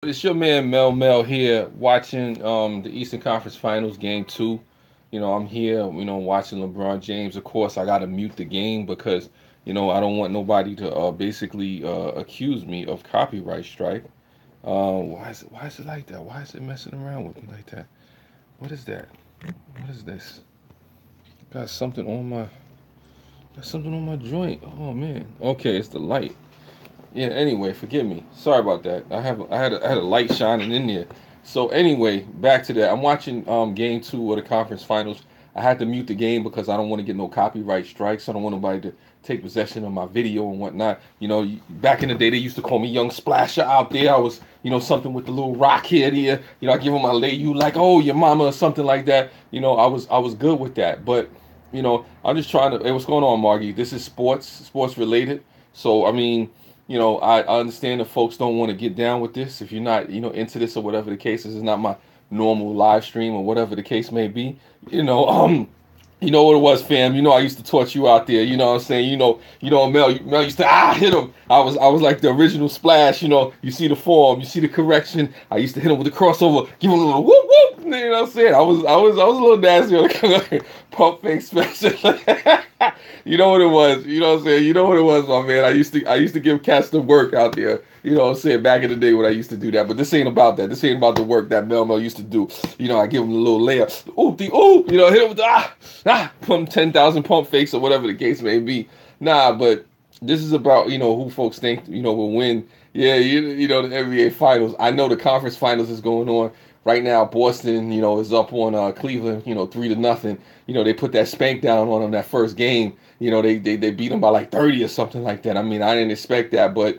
It's your man Mel here watching the Eastern Conference Finals game 2. I'm here, watching LeBron James. Of course, I got to mute the game because, I don't want nobody to basically accuse me of copyright strike. Why is it like that? Why is it messing around with me like that? What is that? What is this? Got something on my got something on my joint. Oh man. Okay, it's the light. Yeah, anyway, forgive me. Sorry about that. I had a light shining in there. So anyway, back to that. I'm watching game 2 of the conference finals. I had to mute the game because I don't want to get no copyright strikes. I don't want nobody to take possession of my video and whatnot. Back in the day they used to call me Young Splasher out there. I was, something with the little rock head here. I give them my lay you like, oh, your mama or something like that. I was good with that. But, I'm just trying to hey, what's going on, Margie? This is sports related. So I mean, I understand that folks don't want to get down with this. If you're not, into this or whatever the case is, it's not my normal live stream or whatever the case may be. You know, um, you know what it was, fam. I used to torch you out there. You know what I'm saying? Mel used to hit him. I was like the original Splash. You see the form, you see the correction. I used to hit him with the crossover, give him a little whoop whoop. You know what I'm saying? I was a little nasty on the pump fake special. You know what it was. You know what I'm saying? You know what it was, my man. I used to give cats the work out there. You know what I'm saying? Back in the day when I used to do that. But this ain't about that. This ain't about the work that Mel used to do. I give him a little layup. Hit him with the pump 10,000 pump fakes or whatever the case may be. Nah, but this is about, who folks think, will win. Yeah, the NBA finals. I know the conference finals is going on. Right now, Boston, is up on Cleveland, 3-0. They put that spank down on them that first game. They beat them by like 30 or something like that. I mean, I didn't expect that, but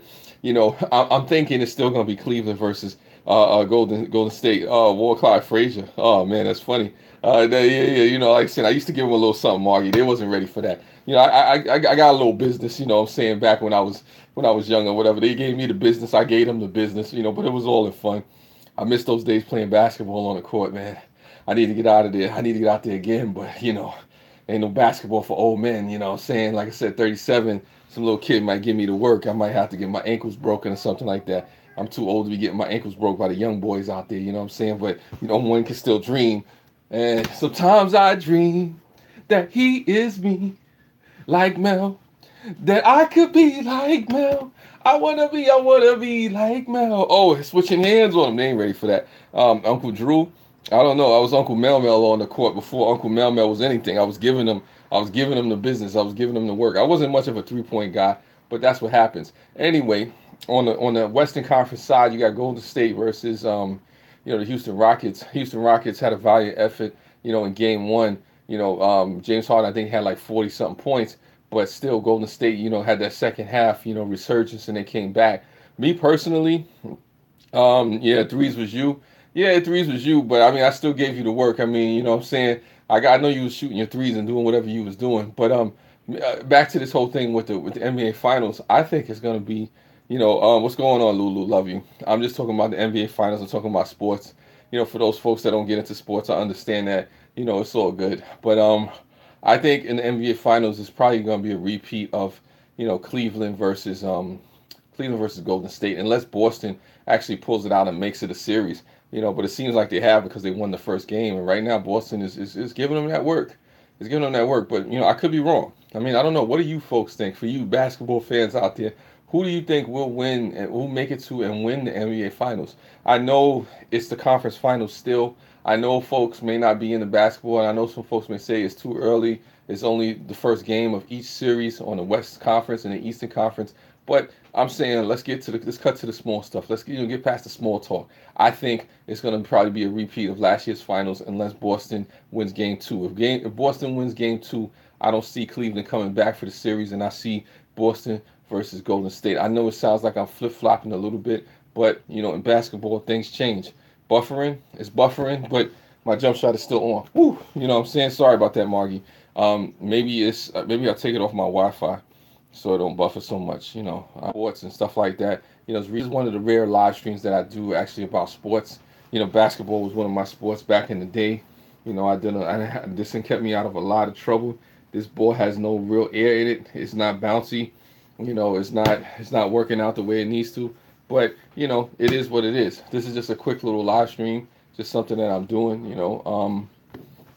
I'm thinking it's still going to be Cleveland versus Golden State. Oh, Ward Clyde Frazier. Oh man, that's funny. Yeah. Like I said, I used to give them a little something, Margie. They wasn't ready for that. I got a little business. I'm saying back when I was young or whatever. They gave me the business. I gave them the business. But it was all in fun. I miss those days playing basketball on the court, man. I need to get out of there. I need to get out there again, but ain't no basketball for old men. I'm saying, like I said, 37. Some little kid might give me the work. I might have to get my ankles broken or something like that. I'm too old to be getting my ankles broke by the young boys out there. You know what I'm saying? But one can still dream. And sometimes I dream that he is me, like Mel, that I could be like Mel. I wanna be like Mel. Oh, switching hands on him. They ain't ready for that. Uncle Drew. I don't know. I was Uncle Mel on the court before Uncle Mel was anything. I was giving him the business. I was giving him the work. I wasn't much of a 3-point guy, but that's what happens. Anyway, on the Western Conference side, you got Golden State versus the Houston Rockets. Houston Rockets had a valiant effort, in game 1. James Harden I think had like 40 something points, but still Golden State, had that second half, resurgence and they came back. Me personally, yeah, threes was you. Yeah, threes was you, but I mean, I still gave you the work. I mean, what I'm saying? I know you was shooting your threes and doing whatever you was doing, but back to this whole thing with the NBA Finals. I think it's gonna be, what's going on, Lulu? Love you. I'm just talking about the NBA Finals. I'm talking about sports. For those folks that don't get into sports, I understand that. It's all good, but I think in the NBA Finals, it's probably gonna be a repeat of, Cleveland versus Golden State, unless Boston actually pulls it out and makes it a series. But it seems like they have because they won the first game, and right now Boston is giving them that work. It's giving them that work, but I could be wrong. I mean, I don't know. What do you folks think? For you basketball fans out there, who do you think will win and will make it to and win the NBA Finals? I know it's the conference finals still. I know folks may not be into basketball, and I know some folks may say it's too early. It's only the first game of each series on the West Conference and the Eastern Conference. But I'm saying let's cut to the small stuff. Let's get past the small talk. I think it's going to probably be a repeat of last year's finals unless Boston wins game 2. If Boston wins game 2, I don't see Cleveland coming back for the series, and I see Boston versus Golden State. I know it sounds like I'm flip flopping a little bit, but in basketball things change. Buffering is buffering, but my jump shot is still on. Woo, you know what I'm saying? Sorry about that, Margie. Maybe I'll take it off my Wi-Fi so I don't buffer so much, sports and stuff like that. It's really one of the rare live streams that I do actually about sports. Basketball was one of my sports back in the day. This thing kept me out of a lot of trouble. This ball has no real air in it. It's not bouncy. It's not working out the way it needs to. But it is what it is. This is just a quick little live stream, just something that I'm doing. I don't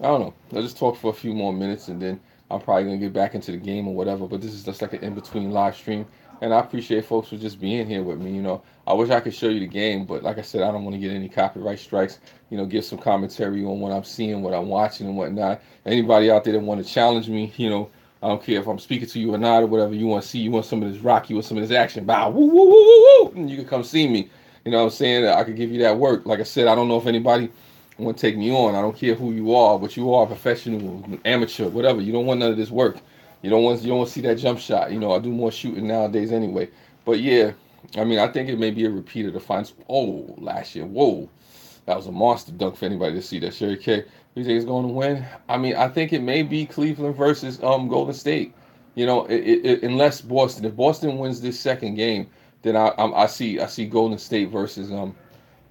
know. I'll just talk for a few more minutes and then I'm probably gonna get back into the game or whatever. But this is just like an in between live stream, and I appreciate folks for just being here with me. I wish I could show you the game, but like I said, I don't want to get any copyright strikes. Give some commentary on what I'm seeing, what I'm watching, and whatnot. Anybody out there that want to challenge me, I don't care if I'm speaking to you or not or whatever you want to see. You want some of this rock, you want some of this action, bow, woo, woo, woo, woo, woo, and you can come see me. You know what I'm saying? I could give you that work. Like I said, I don't know if anybody want to take me on. I don't care who you are, but you are a professional, amateur, whatever. You don't want none of this work. You don't want to see that jump shot. I do more shooting nowadays anyway. But yeah, I mean, I think it may be a repeat of the finals. Oh, last year, whoa, that was a monster dunk for anybody to see that. Sherry K, you think it's going to win? I mean, I think it may be Cleveland versus Golden State. Unless Boston. If Boston wins this second game, then I see Golden State versus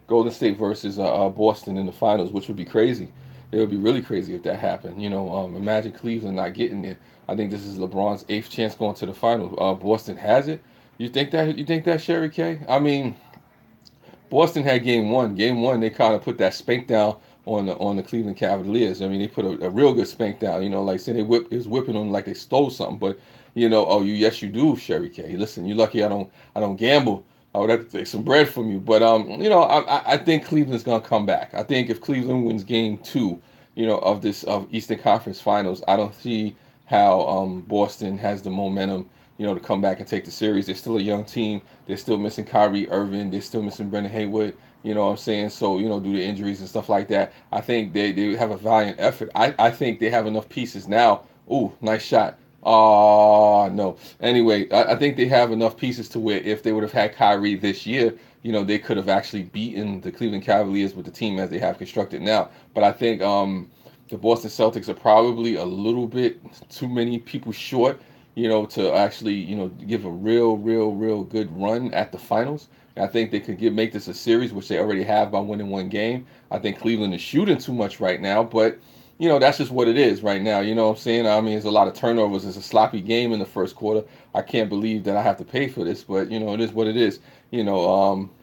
Boston in the finals, which would be crazy. It would be really crazy if that happened. Imagine Cleveland not getting there. I think this is LeBron's eighth chance going to the finals. Boston has it. You think that? You think that, Sherry K? I mean, Boston had game one. Game one, they kind of put that spank down on the Cleveland Cavaliers. I mean, they put a real good spank down. Like say is whipping them like they stole something. But yes you do, Sherry K. Listen, you're lucky I don't gamble. I would have to take some bread from you. But I think Cleveland's gonna come back. I think if Cleveland wins game two, of Eastern Conference Finals, I don't see how Boston has the momentum, to come back and take the series. They're still a young team. They're still missing Kyrie Irving. They're still missing Brendan Haywood. You know what I'm saying? So, due to injuries and stuff like that, I think they have a valiant effort. I think they have enough pieces now. Ooh, nice shot. Oh, no. Anyway, I think they have enough pieces to where if they would have had Kyrie this year, they could have actually beaten the Cleveland Cavaliers with the team as they have constructed now. But I think the Boston Celtics are probably a little bit too many people short, to actually, give a real, real, real good run at the finals. I think they could make this a series, which they already have by winning one game. I think Cleveland is shooting too much right now, but that's just what it is right now. You know what I'm saying? I mean, there's a lot of turnovers. It's a sloppy game in the first quarter. I can't believe that I have to pay for this, but it is what it is. Cable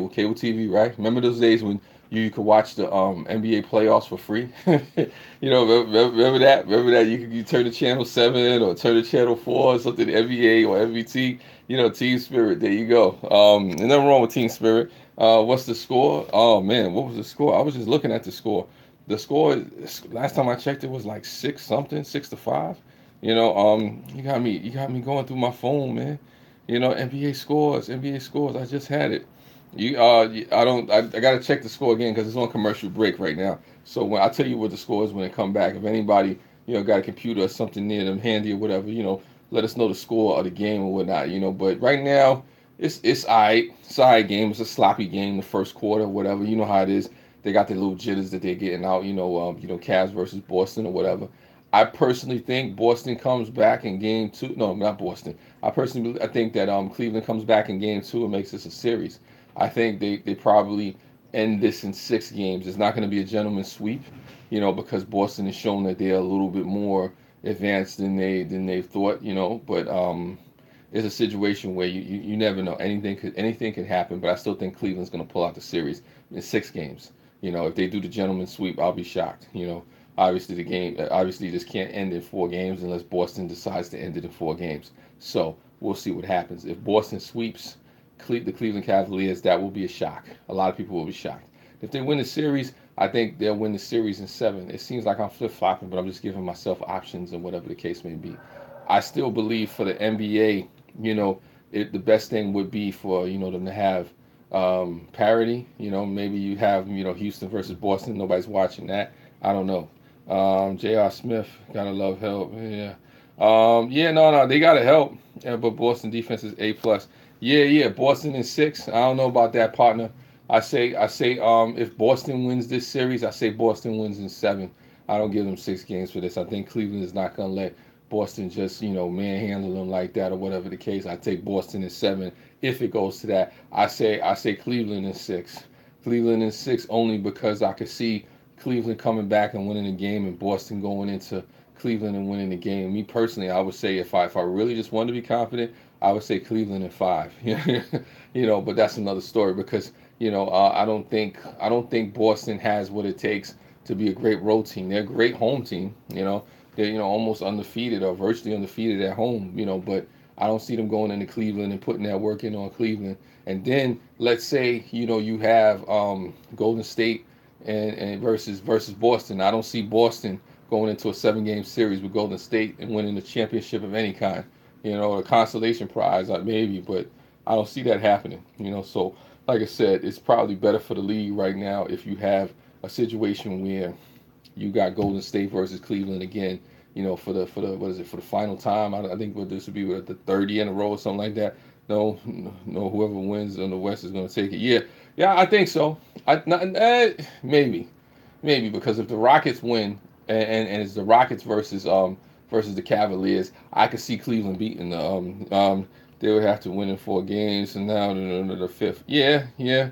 TV, right? Remember those days when you could watch the NBA playoffs for free? Remember that? Remember that you turn to channel 7 or turn to channel 4 or something, NBA or MVT. Team Spirit. There you go. There's nothing wrong with Team Spirit. What's the score? Oh man, what was the score? I was just looking at the score. The score last time I checked it was like 6 something, 6-5. You got me going through my phone, man. NBA scores. I just had it. I gotta check the score again because it's on commercial break right now. So when I tell you what the score is when it come back, if anybody got a computer or something near them handy or whatever, let us know the score of the game or whatnot. But right now it's alright. It's alright game. It's a sloppy game the first quarter, whatever. You know how it is. They got their little jitters that they're getting out. Cavs versus Boston or whatever. I personally think Boston comes back in game two. No, not Boston. I think that Cleveland comes back in game two and makes this a series. I think they probably end this in 6 games. It's not going to be a gentleman's sweep, because Boston has shown that they're a little bit more advanced than they thought, But it's a situation where you never know. Anything could happen. But I still think Cleveland's going to pull out the series in 6 games. If they do the gentleman's sweep, I'll be shocked. Obviously the game obviously just can't end in 4 games unless Boston decides to end it in 4 games. So we'll see what happens. If Boston sweeps the Cleveland Cavaliers, that will be a shock. A lot of people will be shocked. If they win the series, I think they'll win the series in 7. It seems like I'm flip-flopping, but I'm just giving myself options and whatever the case may be. I still believe for the NBA, the best thing would be for them to have parity. Maybe you have Houston versus Boston. Nobody's watching that. I don't know. J.R. Smith, gotta love help. Yeah. No, they gotta help. Yeah, but Boston defense is A plus. Yeah. Boston in 6. I don't know about that, partner. I say, if Boston wins this series, I say Boston wins in 7. I don't give them 6 games for this. I think Cleveland is not gonna let Boston just manhandle them like that or whatever the case. I take Boston in 7 if it goes to that. I say Cleveland in 6. Cleveland in 6 only because I could see Cleveland coming back and winning the game and Boston going into Cleveland and winning the game. Me personally, I would say if I really just wanted to be confident, I would say Cleveland in five. But that's another story because I don't think Boston has what it takes to be a great road team. They're a great home team. They're almost undefeated or virtually undefeated at home. But I don't see them going into Cleveland and putting that work in on Cleveland. And then let's say you have Golden State and versus Boston. I don't see Boston going into a 7-game series with Golden State and winning the championship of any kind. A consolation prize, maybe, but I don't see that happening. So like I said, it's probably better for the league right now if you have a situation where you got Golden State versus Cleveland again. For the what is it, for the final time? I think what this would be, the 30 in a row or something like that. No, no, whoever wins in the West is going to take it. Yeah, yeah, I think so. Maybe because if the Rockets win and it's the Rockets versus the Cavaliers, I could see Cleveland beating the they would have to win in 4 games, and now the fifth. Yeah, yeah.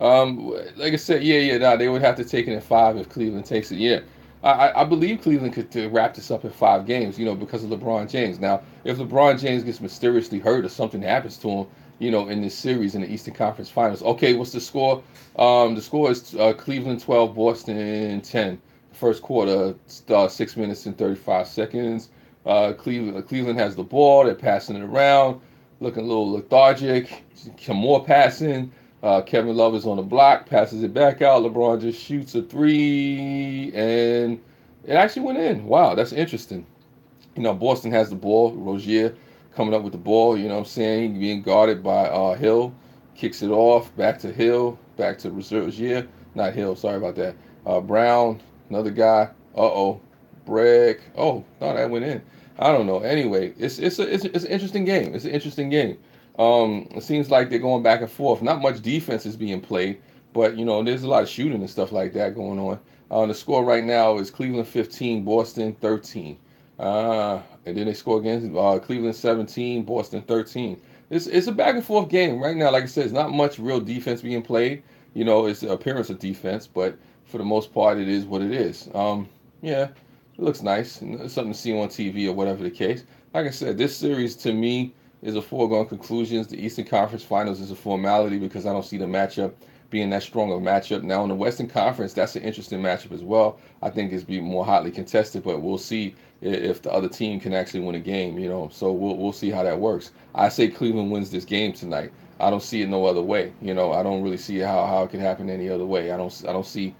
Like I said, yeah. Nah, they would have to take it in 5 if Cleveland takes it. Yeah, I believe Cleveland could to wrap this up in 5 games. Because of LeBron James. Now, if LeBron James gets mysteriously hurt or something happens to him, in this series in the Eastern Conference Finals. Okay, what's the score? The score is Cleveland 12, Boston 10. First quarter, 6 minutes and 35 seconds. Cleveland has the ball. They're passing it around, looking a little lethargic. Some more passing. Kevin Love is on the block, passes it back out. LeBron just shoots a three, and it actually went in. Wow, that's interesting. Boston has the ball. Rozier coming up with the ball. You know what I'm saying? Being guarded by Hill. Kicks it off. Back to Hill. Back to Rozier. Not Hill. Sorry about that. Brown. Another guy. Uh-oh. Breck. Oh, no, that went in. I don't know. Anyway, it's an interesting game. It's an interesting game. It seems like they're going back and forth. Not much defense is being played, but there's a lot of shooting and stuff like that going on. The score right now is Cleveland 15, Boston 13. And then they score against Cleveland 17, Boston 13. It's a back and forth game right now. Like I said, it's not much real defense being played. It's the appearance of defense, but for the most part, it is what it is. Yeah, it looks nice. It's something to see on TV or whatever the case. Like I said, this series to me is a foregone conclusion. The Eastern Conference Finals is a formality because I don't see the matchup being that strong of a matchup. Now in the Western Conference, that's an interesting matchup as well. I think it's be more hotly contested, but we'll see if the other team can actually win a game. So we'll see how that works. I say Cleveland wins this game tonight. I don't see it no other way. I don't really see how it could happen any other way. I don't see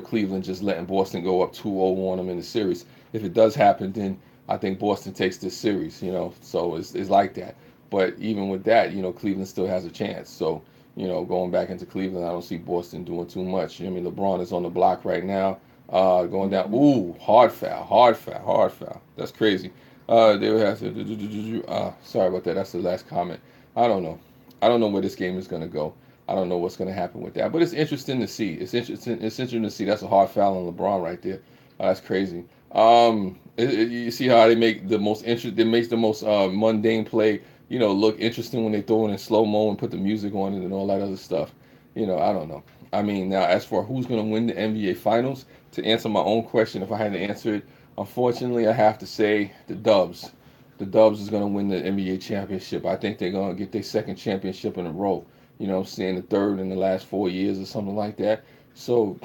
Cleveland just letting Boston go up 2-0 on them in the series. If it does happen, then I think Boston takes this series. So it's like that. But even with that, Cleveland still has a chance. So going back into Cleveland, I don't see Boston doing too much. LeBron is on the block right now, going down. Ooh, hard foul. That's crazy. They would have to. Sorry about that. That's the last comment. I don't know. I don't know where this game is going to go. I don't know what's going to happen with that. But it's interesting to see. It's interesting to see. That's a hard foul on LeBron right there. That's crazy. You see how they make the most interest. It makes the most mundane play look interesting when they throw it in slow mo and put the music on it and all that other stuff. I don't know. I mean, now as for who's going to win the NBA Finals, to answer my own question, if I had to answer it, unfortunately, I have to say the Dubs. The Dubs is going to win the NBA championship. I think they're going to get their second championship in a row. I'm saying the third in the last 4 years or something like that. So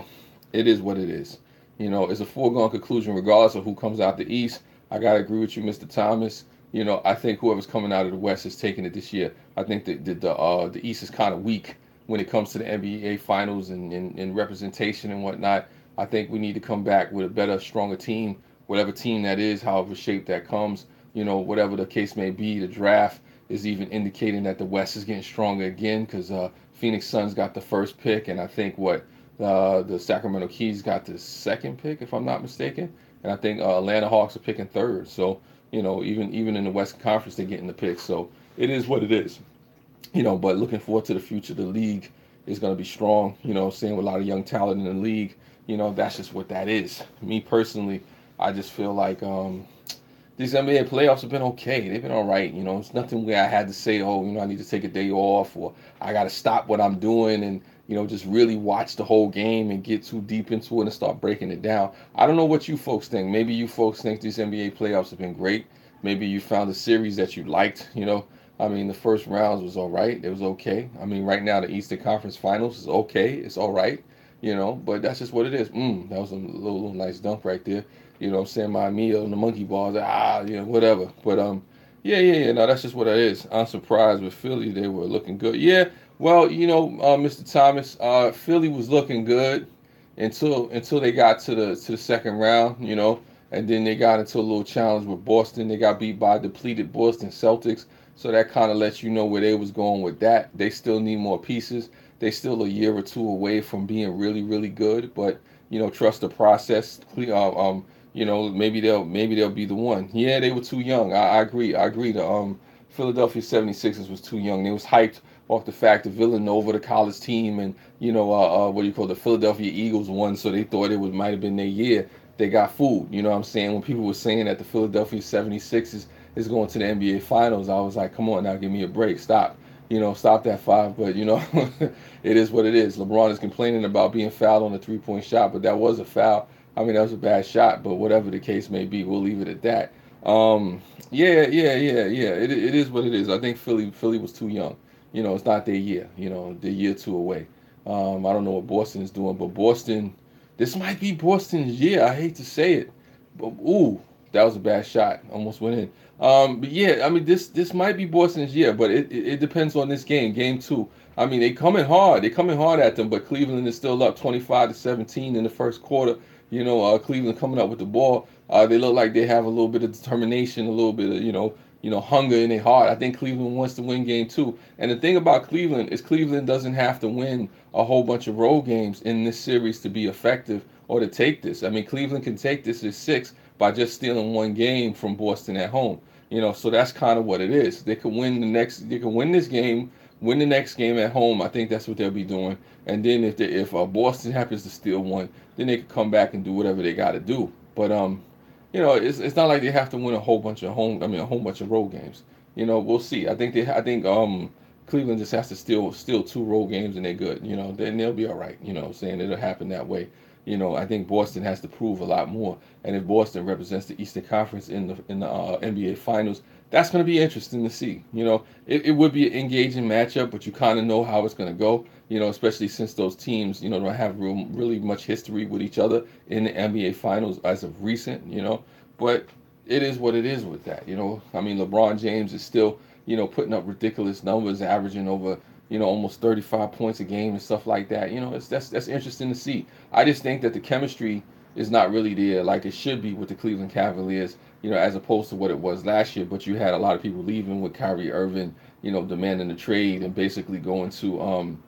it is what it is. It's a foregone conclusion regardless of who comes out the East. I got to agree with you, Mr. Thomas. I think whoever's coming out of the West is taking it this year. I think that the East is kind of weak when it comes to the NBA Finals and representation and whatnot. I think we need to come back with a better, stronger team, whatever team that is, however shape that comes. Whatever the case may be, the draft is even indicating that the West is getting stronger again because Phoenix Suns got the first pick, and I think the Sacramento Kings got the second pick, if I'm not mistaken, and I think Atlanta Hawks are picking third. So even in the Western Conference, they're getting the picks. So it is what it is. But looking forward to the future, the league is going to be strong. Seeing with a lot of young talent in the league. That's just what that is. Me personally, I just feel like these NBA playoffs have been okay. They've been all right. It's nothing where I had to say, oh, I need to take a day off or I got to stop what I'm doing and, just really watch the whole game and get too deep into it and start breaking it down. I don't know what you folks think. Maybe you folks think these NBA playoffs have been great. Maybe you found a series that you liked, I mean, the first rounds was all right. It was okay. I mean, right now the Eastern Conference Finals is okay. It's all right, but that's just what it is. That was a little nice dunk right there. You know what I'm saying? My meal and the monkey balls, whatever. But yeah. No, that's just what it is. I'm surprised with Philly. They were looking good. Yeah, well, Mr. Thomas, Philly was looking good until they got to the second round, and then they got into a little challenge with Boston. They got beat by depleted Boston Celtics, so that kind of lets you know where they was going with that. They still need more pieces. They still a year or two away from being really, really good, but trust the process. Maybe they'll be the one. Yeah, they were too young. I agree. I agree. The Philadelphia 76ers was too young. They was hyped off the fact that Villanova, the college team, and what do you call the Philadelphia Eagles won, so they thought it might have been their year. They got fooled. You know what I'm saying? When people were saying that the Philadelphia 76ers is going to the NBA Finals, I was like, come on now, give me a break. Stop. Stop that five. But, it is what it is. LeBron is complaining about being fouled on a three-point shot, but that was a foul. I mean, that was a bad shot, but whatever the case may be, we'll leave it at that. Yeah. It is what it is. I think Philly was too young. It's not their year. They're year two away. I don't know what Boston is doing, but Boston, this might be Boston's year. I hate to say it, but ooh, that was a bad shot. Almost went in. But yeah, I mean this might be Boston's year, but it depends on this game two. I mean they coming hard. They coming hard at them, but Cleveland is still up 25-17 in the first quarter. Cleveland coming up with the ball. They look like they have a little bit of determination, a little bit of hunger in their heart. I think Cleveland wants to win game two. And the thing about Cleveland is Cleveland doesn't have to win a whole bunch of road games in this series to be effective or to take this. I mean, Cleveland can take this as six by just stealing one game from Boston at home. So that's kind of what it is. They could win the next. They could win this game, win the next game at home. I think that's what they'll be doing. And then if Boston happens to steal one, then they could come back and do whatever they got to do. But it's not like they have to win a whole bunch of a whole bunch of road games. We'll see. I think Cleveland just has to steal two road games and they're good. Then they'll be all right. Saying it'll happen that way. I think Boston has to prove a lot more. And if Boston represents the Eastern Conference in the NBA Finals, that's going to be interesting to see. It would be an engaging matchup, but you kind of know how it's going to go. Especially since those teams, don't have really much history with each other in the NBA Finals as of recent. But it is what it is with that. I mean, LeBron James is still, putting up ridiculous numbers, averaging over, almost 35 points a game and stuff like that. That's interesting to see. I just think that the chemistry is not really there like it should be with the Cleveland Cavaliers, as opposed to what it was last year. But you had a lot of people leaving with Kyrie Irving, demanding the trade and basically going to,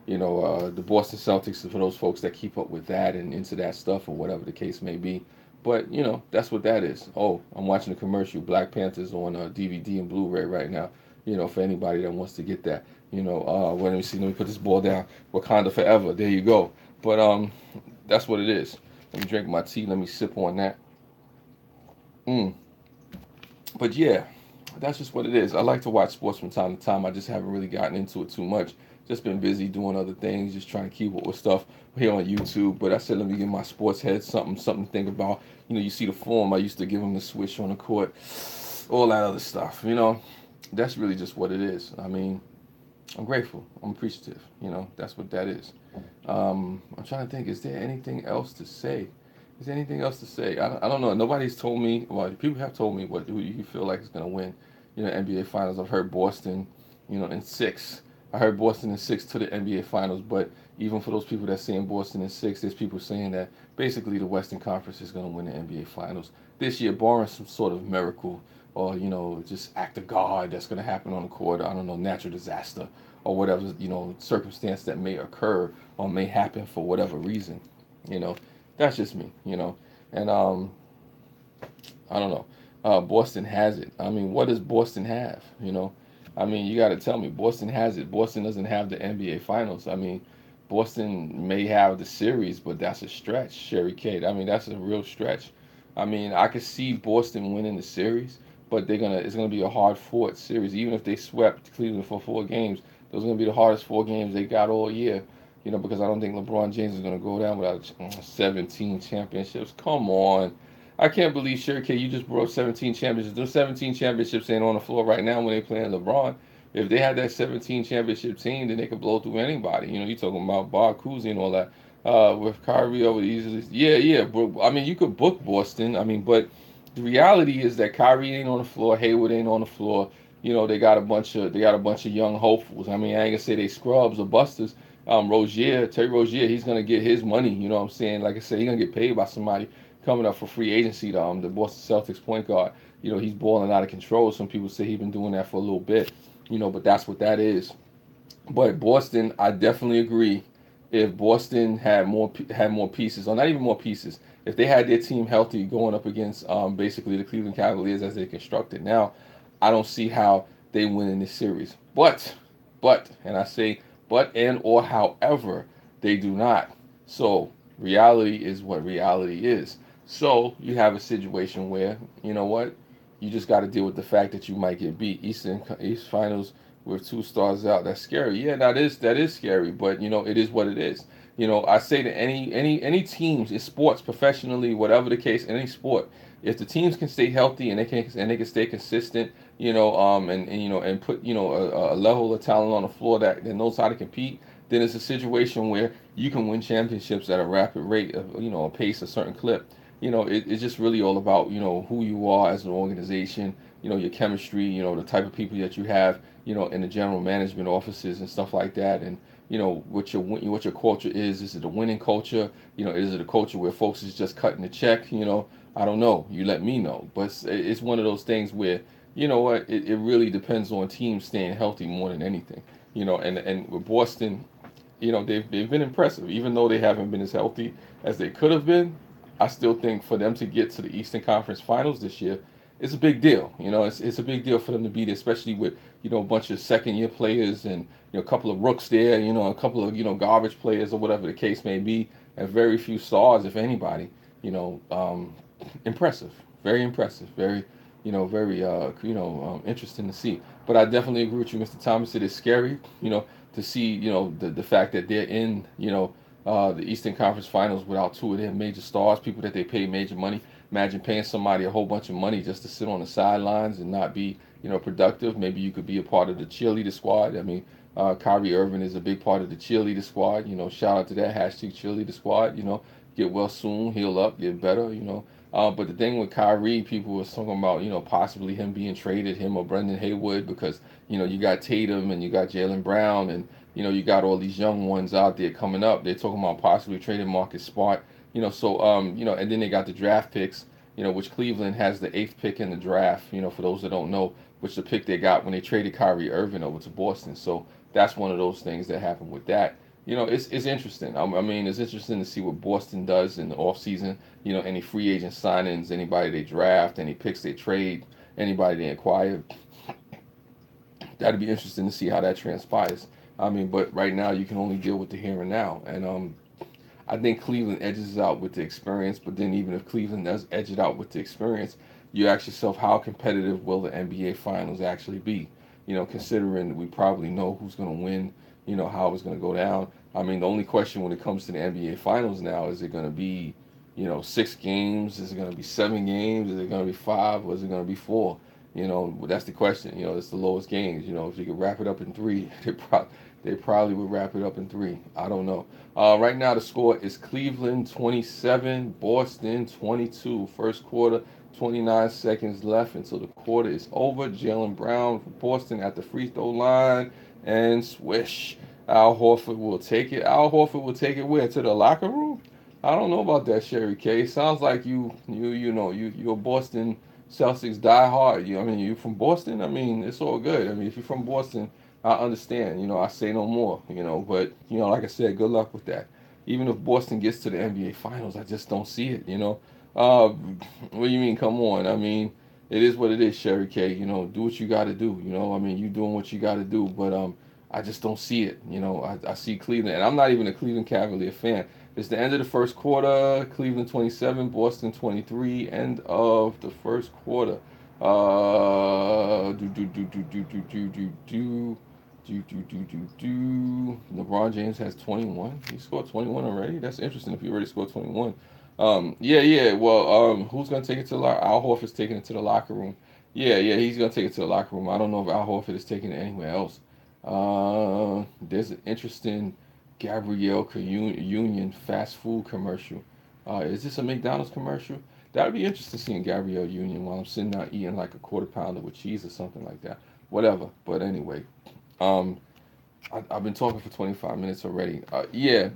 the Boston Celtics for those folks that keep up with that and into that stuff or whatever the case may be. But that's what that is. Oh, I'm watching a commercial. Black Panthers on DVD and Blu-ray right now. For anybody that wants to get that. Well, let me see. Let me put this ball down. Wakanda forever. There you go. But that's what it is. Let me drink my tea. Let me sip on that. But yeah, that's just what it is. I like to watch sports from time to time. I just haven't really gotten into it too much. Just been busy doing other things, just trying to keep up with stuff here on YouTube. But I said, let me give my sports head something to think about. You see the form I used to give him the switch on the court, all that other stuff. That's really just what it is. I mean, I'm grateful. I'm appreciative. That's what that is. I'm trying to think. Is there anything else to say? Is there anything else to say? I don't know. Nobody's told me. Well, people have told me who you feel like is going to win. NBA Finals. I've heard Boston. In six. I heard Boston in six to the NBA Finals. But even for those people that saying Boston in six, there's people saying that basically the Western Conference is going to win the NBA Finals this year, barring some sort of miracle or just act of God that's going to happen on the court. I don't know, natural disaster or whatever circumstance that may occur or may happen for whatever reason. That's just me. And I don't know. Boston has it. I mean, what does Boston have? I mean, you got to tell me. Boston has it. Boston doesn't have the NBA Finals. I mean, Boston may have the series, but that's a stretch, Sherry Kate. I mean, that's a real stretch. I mean, I could see Boston winning the series, but it's gonna be a hard fought series. Even if they swept Cleveland for 4 games, those are gonna be the hardest 4 games they got all year. Because I don't think LeBron James is gonna go down without 17 championships. Come on, I can't believe, sure, K, you just brought up 17 championships. Those 17 championships ain't on the floor right now when they playing LeBron. If they had that 17 championship team, then they could blow through anybody. You know, you talking about Bob Cousy and all that. With Kyrie over easily, yeah, yeah. But I mean, you could book Boston. I mean, but the reality is that Kyrie ain't on the floor, Hayward ain't on the floor. You know, they got a bunch of young hopefuls. I mean, I ain't gonna say they scrubs or busters. Terry Rozier, he's gonna get his money. You know what I'm saying? Like I said, he's gonna get paid by somebody coming up for free agency. The Boston Celtics point guard. You know, he's balling out of control. Some people say he's been doing that for a little bit. You know, but that's what that is. But Boston, I definitely agree. If Boston had more pieces, or not even more pieces, if they had their team healthy going up against basically the Cleveland Cavaliers as they constructed now, I don't see how they win in this series. And I say but and or however, they do not. So reality is what reality is. So you have a situation where you know what, you just got to deal with the fact that you might get beat. East Finals with two stars out. That's scary. Yeah, that is scary. But you know, it is what it is. You know, I say to any teams in sports, professionally, whatever the case, any sport, if the teams can stay healthy and they can stay consistent, and you know and put a level of talent on the floor that knows how to compete, then it's a situation where you can win championships at a rapid rate of a pace, a certain clip. It's just really all about who you are as an organization, your chemistry, the type of people that you have, in the general management offices and stuff like that, and what your culture is. Is it a winning culture? Is it a culture where folks is just cutting the check? I don't know. You let me know. But it's one of those things where what, it really depends on teams staying healthy more than anything. And with Boston, they've been impressive, even though they haven't been as healthy as they could have been. I still think for them to get to the Eastern Conference Finals this year, it's a big deal. It's a big deal for them to be there, especially with a bunch of second year players and a couple of rooks there, a couple of garbage players or whatever the case may be, and very few stars, if anybody. Impressive, very impressive, very interesting to see. But I definitely agree with you, Mr. Thomas. It is scary, to see the fact that they're in the Eastern Conference Finals without two of their major stars, people that they pay major money. Imagine paying somebody a whole bunch of money just to sit on the sidelines and not be productive. Maybe you could be a part of the cheerleader squad. I mean, Kyrie Irving is a big part of the cheerleader squad. Shout out to that hashtag cheerleader squad. Get well soon, heal up, get better. But the thing with Kyrie, people were talking about, possibly him being traded, him or Brendan Haywood, because, you got Tatum and you got Jaylen Brown and, you got all these young ones out there coming up. They're talking about possibly trading Marcus Smart, and then they got the draft picks, which Cleveland has the eighth pick in the draft, for those that don't know, which the pick they got when they traded Kyrie Irving over to Boston. So that's one of those things that happened with that. It's interesting. I mean, it's interesting to see what Boston does in the offseason. Any free agent signings, anybody they draft, any picks they trade, anybody they acquire. That'd be interesting to see how that transpires. I mean, but right now you can only deal with the here and now. And I think Cleveland edges out with the experience. But then even if Cleveland does edge it out with the experience, you ask yourself, how competitive will the NBA Finals actually be? Considering we probably know who's going to win, how it's going to go down. I mean, the only question when it comes to the NBA Finals now, is it going to be, 6 games? Is it going to be 7 games? Is it going to be 5? Or is it going to be 4? That's the question. It's the lowest games. If you could wrap it up in 3, they probably would wrap it up in 3. I don't know. Right now, the score is Cleveland 27, Boston 22. First quarter, 29 seconds left until the quarter is over. Jaylen Brown for Boston at the free throw line, and swish. Al Horford will take it. Al Horford will take it where? To the locker room? I don't know about that, Sherry K. Sounds like you're a Boston Celtics die hard. I mean, you from Boston? I mean, it's all good. I mean, if you're from Boston, I understand. I say no more. But like I said, good luck with that. Even if Boston gets to the NBA Finals, I just don't see it. What do you mean? Come on. I mean, it is what it is, Sherry K. Do what you got to do. I mean, you doing what you got to do. But I just don't see it. I see Cleveland, and I'm not even a Cleveland Cavalier fan. It's the end of the first quarter. Cleveland 27, Boston 23. End of the first quarter. Do do do do do do do do do. LeBron James has 21. He scored 21 already. That's interesting. If he already scored 21. Yeah. Well, who's gonna take it to the locker? Al Horford's taking it to the locker room. Yeah. He's gonna take it to the locker room. I don't know if Al Horford is taking it anywhere else. There's an interesting Gabrielle Union fast food commercial. Is this a McDonald's commercial? That would be interesting seeing Gabrielle Union while I'm sitting out eating like a quarter pounder with cheese or something like that. Whatever. But anyway, um, I've been talking for 25 minutes already. Yeah.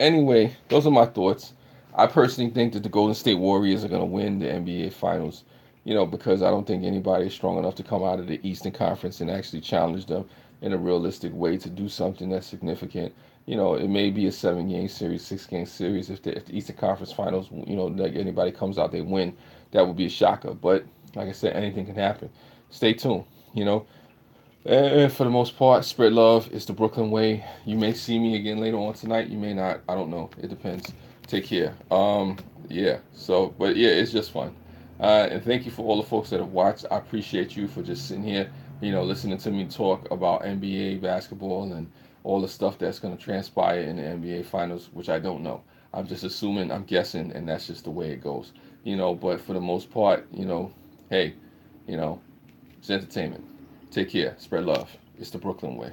Anyway, those are my thoughts. I personally think that the Golden State Warriors are going to win the NBA Finals, because I don't think anybody is strong enough to come out of the Eastern Conference and actually challenge them in a realistic way to do something that's significant. It may be a 7-game series, 6-game series. If the Eastern Conference Finals, like anybody comes out, they win, that would be a shocker. But like I said, anything can happen. Stay tuned. You know, and for the most part, spread love. It's the Brooklyn way. You may see me again later on tonight. You may not. I don't know. It depends. Take care. Yeah. So, but yeah, it's just fun. And thank you for all the folks that have watched. I appreciate you for just sitting here, listening to me talk about NBA basketball and all the stuff that's going to transpire in the NBA finals, which I don't know. I'm just assuming, I'm guessing, and that's just the way it goes. But for the most part, hey, it's entertainment. Take care. Spread love. It's the Brooklyn way.